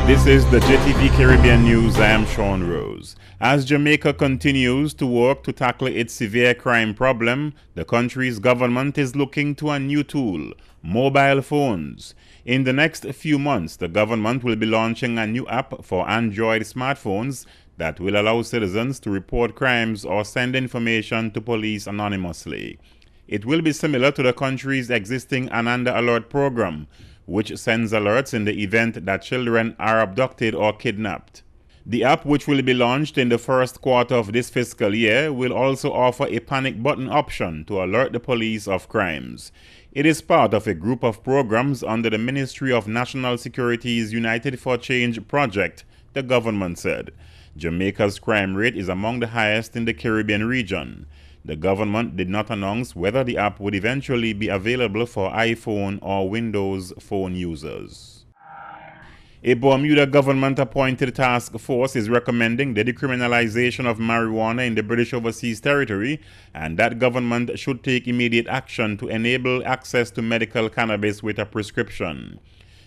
This is the JTV Caribbean News. I am Sean Rose. As Jamaica continues to work to tackle its severe crime problem, the country's government is looking to a new tool: mobile phones. In the next few months, the government will be launching a new app for Android smartphones that will allow citizens to report crimes or send information to police anonymously. It will be similar to the country's existing Ananda Alert program, which sends alerts in the event that children are abducted or kidnapped. The app, which will be launched in the first quarter of this fiscal year, will also offer a panic button option to alert the police of crimes. It is part of a group of programs under the Ministry of National Security's United for Change project, the government said. Jamaica's crime rate is among the highest in the Caribbean region. The government did not announce whether the app would eventually be available for iPhone or Windows phone users. A Bermuda government-appointed task force is recommending the decriminalization of marijuana in the British Overseas Territory, and that government should take immediate action to enable access to medical cannabis with a prescription.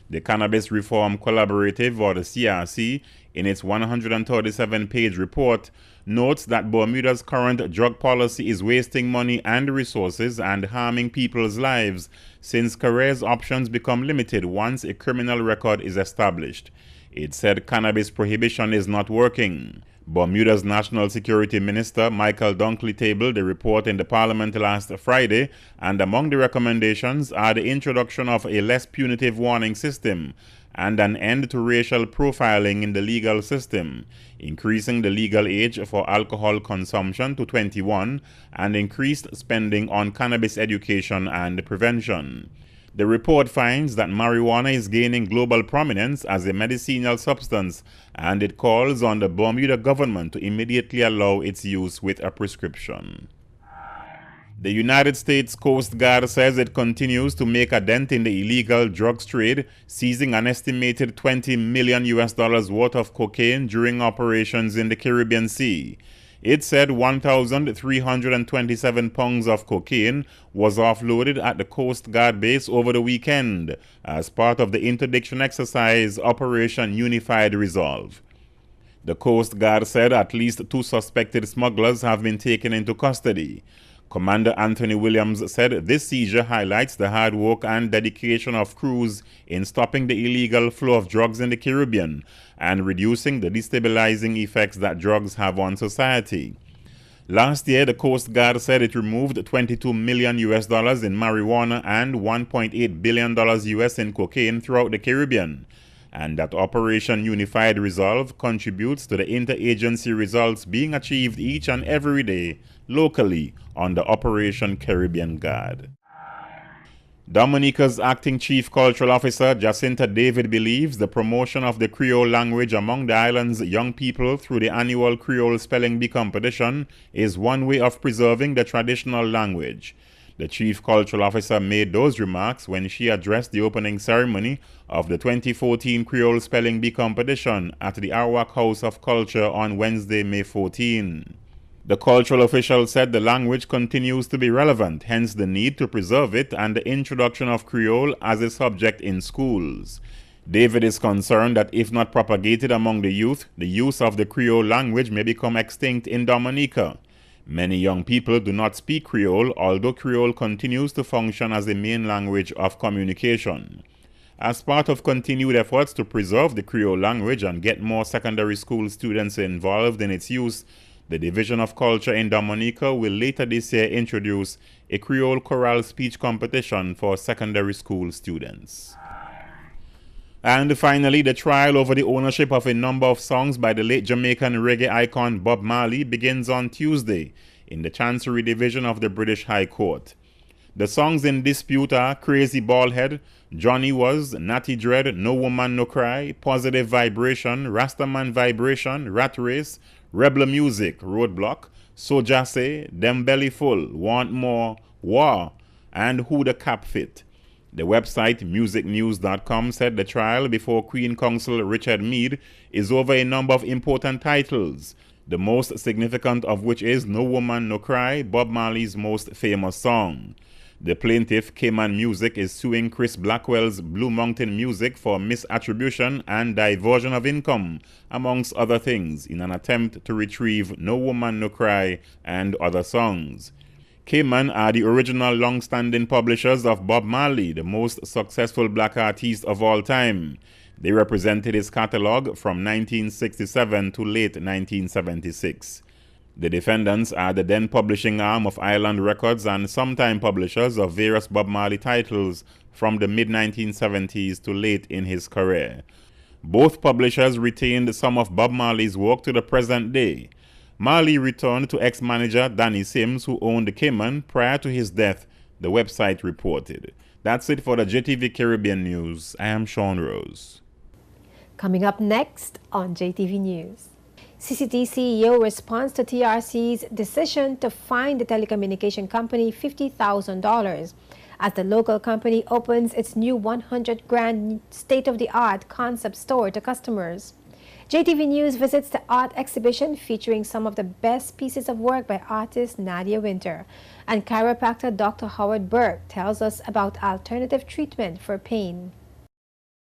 The Cannabis Reform Collaborative, or the CRC, in its 137-page report, notes that Bermuda's current drug policy is wasting money and resources and harming people's lives, since careers options become limited once a criminal record is established. It said cannabis prohibition is not working. Bermuda's National Security Minister Michael Dunkley tabled the report in the Parliament last Friday, and among the recommendations are the introduction of a less punitive warning system and an end to racial profiling in the legal system, increasing the legal age for alcohol consumption to 21, and increased spending on cannabis education and prevention. The report finds that marijuana is gaining global prominence as a medicinal substance, and it calls on the Bermuda government to immediately allow its use with a prescription. The United States Coast Guard says it continues to make a dent in the illegal drugs trade, seizing an estimated $20 million worth of cocaine during operations in the Caribbean Sea. It said 1,327 pounds of cocaine was offloaded at the Coast Guard base over the weekend as part of the interdiction exercise Operation Unified Resolve. The Coast Guard said at least 2 suspected smugglers have been taken into custody. Commander Anthony Williams said this seizure highlights the hard work and dedication of crews in stopping the illegal flow of drugs in the Caribbean and reducing the destabilizing effects that drugs have on society. Last year, the Coast Guard said it removed $22 million in marijuana and $1.8 billion in cocaine throughout the Caribbean, and that Operation Unified Resolve contributes to the interagency results being achieved each and every day locally under Operation Caribbean Guard. Dominica's acting chief cultural officer, Jacinta David, believes the promotion of the Creole language among the island's young people through the annual Creole Spelling Bee competition is one way of preserving the traditional language. The chief cultural officer made those remarks when she addressed the opening ceremony of the 2014 Creole Spelling Bee competition at the Arawak House of Culture on Wednesday, May 14. The cultural official said the language continues to be relevant, hence the need to preserve it and the introduction of Creole as a subject in schools. David is concerned that if not propagated among the youth, the use of the Creole language may become extinct in Dominica. Many young people do not speak Creole, although Creole continues to function as the main language of communication. As part of continued efforts to preserve the Creole language and get more secondary school students involved in its use, the Division of Culture in Dominica will later this year introduce a Creole choral speech competition for secondary school students. And finally, the trial over the ownership of a number of songs by the late Jamaican reggae icon Bob Marley begins on Tuesday in the Chancery Division of the British High Court. The songs in dispute are Crazy Baldhead, Johnny Was, Natty Dread, No Woman No Cry, Positive Vibration, Rastaman Vibration, Rat Race, Rebel Music, Roadblock, Soja Say, Dem Belly Full, Want More, War, and Who the Cap Fit. The website musicnews.com said the trial before Queen Counsel Richard Meade is over a number of important titles, the most significant of which is No Woman No Cry, Bob Marley's most famous song. The plaintiff, Cayman Music, is suing Chris Blackwell's Blue Mountain Music for misattribution and diversion of income, amongst other things, in an attempt to retrieve No Woman No Cry and other songs. Cayman are the original long-standing publishers of Bob Marley, the most successful black artist of all time. They represented his catalog from 1967 to late 1976. The defendants are the then publishing arm of Island Records and sometime publishers of various Bob Marley titles from the mid-1970s to late in his career. Both publishers retained some of Bob Marley's work to the present day. Marley returned to ex-manager Danny Sims, who owned Cayman, prior to his death, the website reported. That's it for the JTV Caribbean News. I am Sean Rose. Coming up next on JTV News. CCT CEO responds to TRC's decision to fine the telecommunication company $50,000 as the local company opens its new 100-grand state-of-the-art concept store to customers. JTV News visits the art exhibition featuring some of the best pieces of work by artist Nadia Winter. And chiropractor Dr. Howard Burke tells us about alternative treatment for pain.